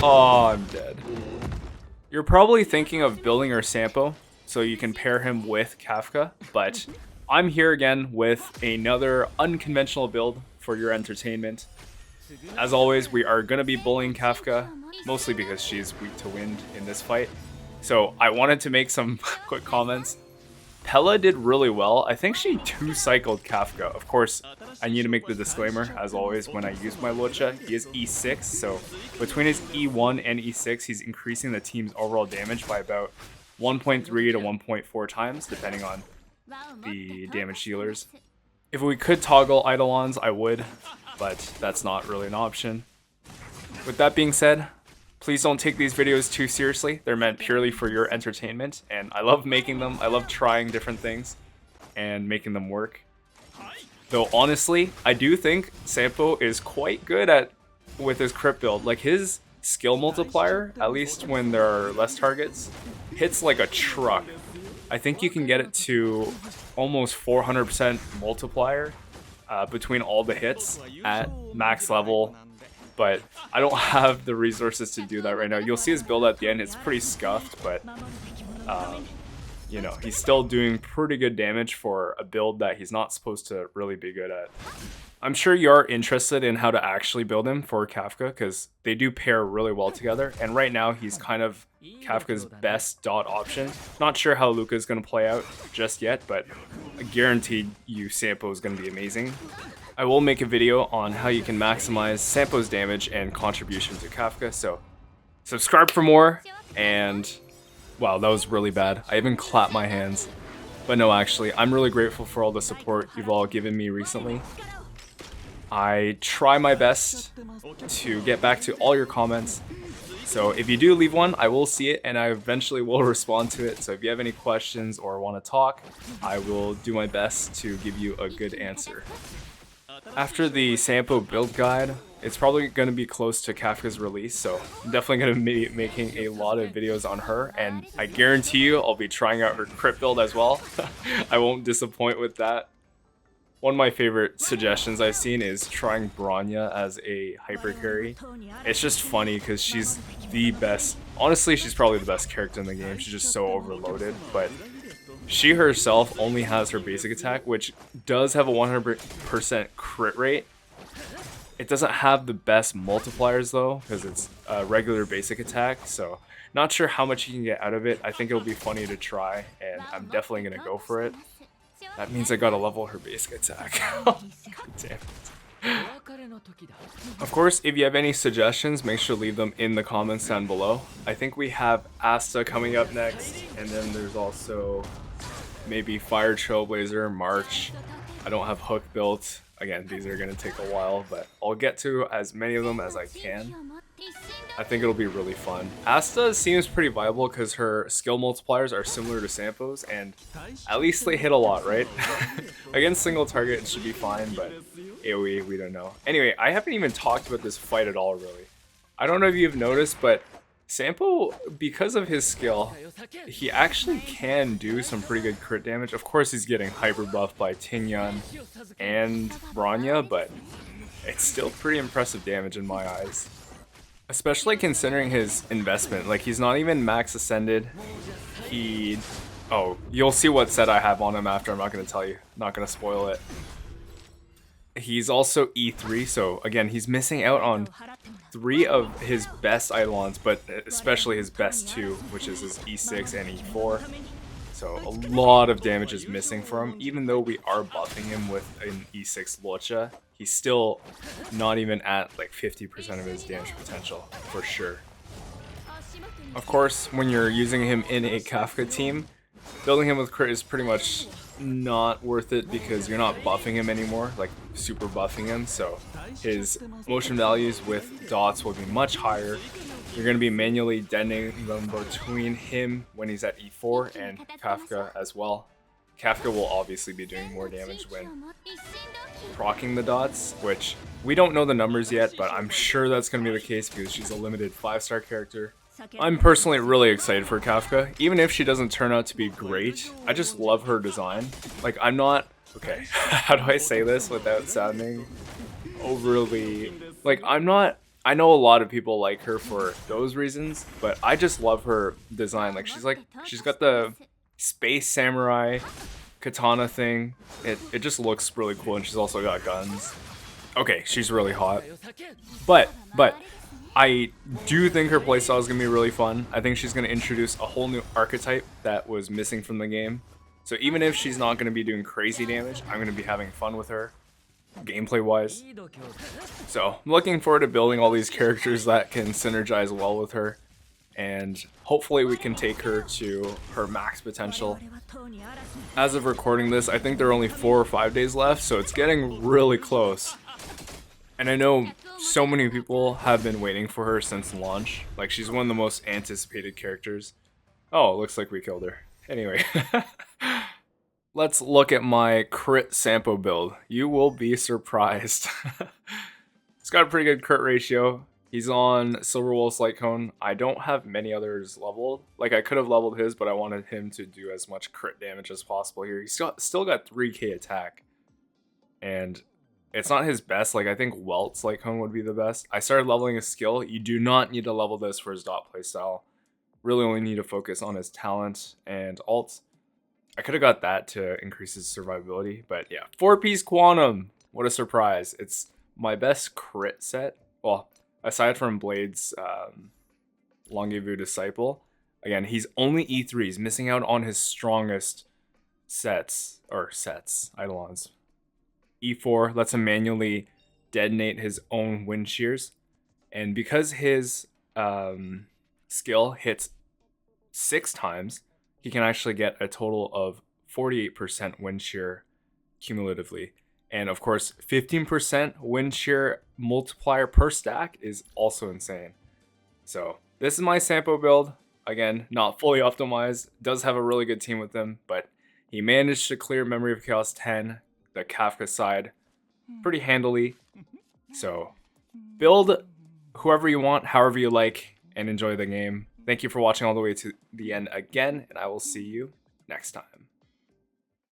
Oh, I'm dead. You're probably thinking of building your Sampo so you can pair him with Kafka, but I'm here again with another unconventional build for your entertainment. As always, we are going to be bullying Kafka, mostly because she's weak to wind in this fight. So I wanted to make some quick comments. Pella did really well. I think she 2-cycled Kafka. Of course, I need to make the disclaimer, as always, when I use my Lucha. He is E6, so between his E1 and E6, he's increasing the team's overall damage by about 1.3 to 1.4 times, depending on the damage dealers. If we could toggle Eidolons, I would, but that's not really an option. With that being said, please don't take these videos too seriously. They're meant purely for your entertainment, and I love making them. I love trying different things and making them work. Though honestly, I do think Sampo is quite good with his crit build. Like, his skill multiplier, at least when there are less targets, hits like a truck. I think you can get it to almost 400% multiplier between all the hits at max level. But I don't have the resources to do that right now. You'll see his build at the end. It's pretty scuffed, but you know, he's still doing pretty good damage for a build that he's not supposed to really be good at. I'm sure you're interested in how to actually build him for Kafka, because they do pair really well together. And right now, he's kind of Kafka's best dot option. Not sure how Luca's going to play out just yet, but I guarantee you Sampo is going to be amazing. I will make a video on how you can maximize Sampo's damage and contribution to Kafka, so subscribe for more. And wow, that was really bad. I even clapped my hands. But no, actually, I'm really grateful for all the support you've all given me recently. I try my best to get back to all your comments. So if you do leave one, I will see it and I eventually will respond to it. So if you have any questions or want to talk, I will do my best to give you a good answer. After the Sampo build guide, it's probably going to be close to Kafka's release, so I'm definitely going to be making a lot of videos on her, and I guarantee you I'll be trying out her crit build as well. I won't disappoint with that. One of my favorite suggestions I've seen is trying Bronya as a hyper carry. It's just funny because she's the best. Honestly, she's probably the best character in the game. She's just so overloaded, but she herself only has her basic attack, which does have a 100% crit rate. It doesn't have the best multipliers though, because it's a regular basic attack, so not sure how much you can get out of it. I think it'll be funny to try, and I'm definitely going to go for it. That means I gotta level her basic attack. God damn it. Of course, if you have any suggestions, make sure to leave them in the comments down below. I think we have Asta coming up next, and then there's also maybe Fire Trailblazer, March. I don't have Hook built. Again, these are going to take a while, but I'll get to as many of them as I can. I think it'll be really fun. Asta seems pretty viable because her skill multipliers are similar to Sampo's, and at least they hit a lot, right? Against single target, it should be fine, but AoE, we don't know. Anyway, I haven't even talked about this fight at all, really. I don't know if you've noticed, but Sampo, because of his skill, he actually can do some pretty good crit damage. Of course, he's getting hyper buffed by Tingyun and Bronya, but it's still pretty impressive damage in my eyes. Especially considering his investment. Like, he's not even max ascended. Oh, you'll see what set I have on him after. I'm not going to tell you. Not going to spoil it. He's also E3, so again, he's missing out on 3 of his best Eidolons, but especially his best 2, which is his E6 and E4. So a lot of damage is missing for him. Even though we are buffing him with an E6 Lucha, he's still not even at like 50% of his damage potential, for sure. Of course, when you're using him in a Kafka team, building him with crit is pretty much not worth it because you're not buffing him anymore, like super buffing him, so his motion values with dots will be much higher. You're going to be manually denting them between him when he's at E4 and Kafka as well. Kafka will obviously be doing more damage when proccing the dots, which we don't know the numbers yet, but I'm sure that's going to be the case because she's a limited 5-star character. I'm personally really excited for Kafka. Even if she doesn't turn out to be great, I just love her design. Like, I'm not... Okay, how do I say this without sounding overly... Like, I'm not... I know a lot of people like her for those reasons, but I just love her design. Like, she's got the space samurai katana thing. It just looks really cool, and she's also got guns. Okay, she's really hot. But I do think her playstyle is going to be really fun. I think she's going to introduce a whole new archetype that was missing from the game. So even if she's not going to be doing crazy damage, I'm going to be having fun with her, gameplay-wise. So I'm looking forward to building all these characters that can synergize well with her. And hopefully we can take her to her max potential. As of recording this, I think there are only 4 or 5 days left, so it's getting really close. And I know so many people have been waiting for her since launch. Like, she's one of the most anticipated characters. Oh, it looks like we killed her. Anyway, let's look at my crit Sampo build. You will be surprised. It's got a pretty good crit ratio. He's on Silver Wolf's Light Cone. I don't have many others leveled. Like, I could have leveled his, but I wanted him to do as much crit damage as possible here. He's still got 3k attack. And it's not his best. Like, I think Welt's Light Cone would be the best. I started leveling his skill. You do not need to level this for his dot playstyle. Really only need to focus on his talent and alt. I could have got that to increase his survivability. But yeah, 4-piece Quantum. What a surprise. It's my best crit set. Well, aside from Blade's Longevu Disciple. Again, he's only E3. He's missing out on his strongest Eidolons. E4 lets him manually detonate his own wind shears. And because his skill hits 6 times, he can actually get a total of 48% wind shear cumulatively. And of course, 15% wind shear multiplier per stack is also insane. So this is my Sampo build. Again, not fully optimized. Does have a really good team with him, but he managed to clear Memory of Chaos 10, the Kafka side, pretty handily. So build whoever you want, however you like, and enjoy the game. Thank you for watching all the way to the end again, and I will see you next time.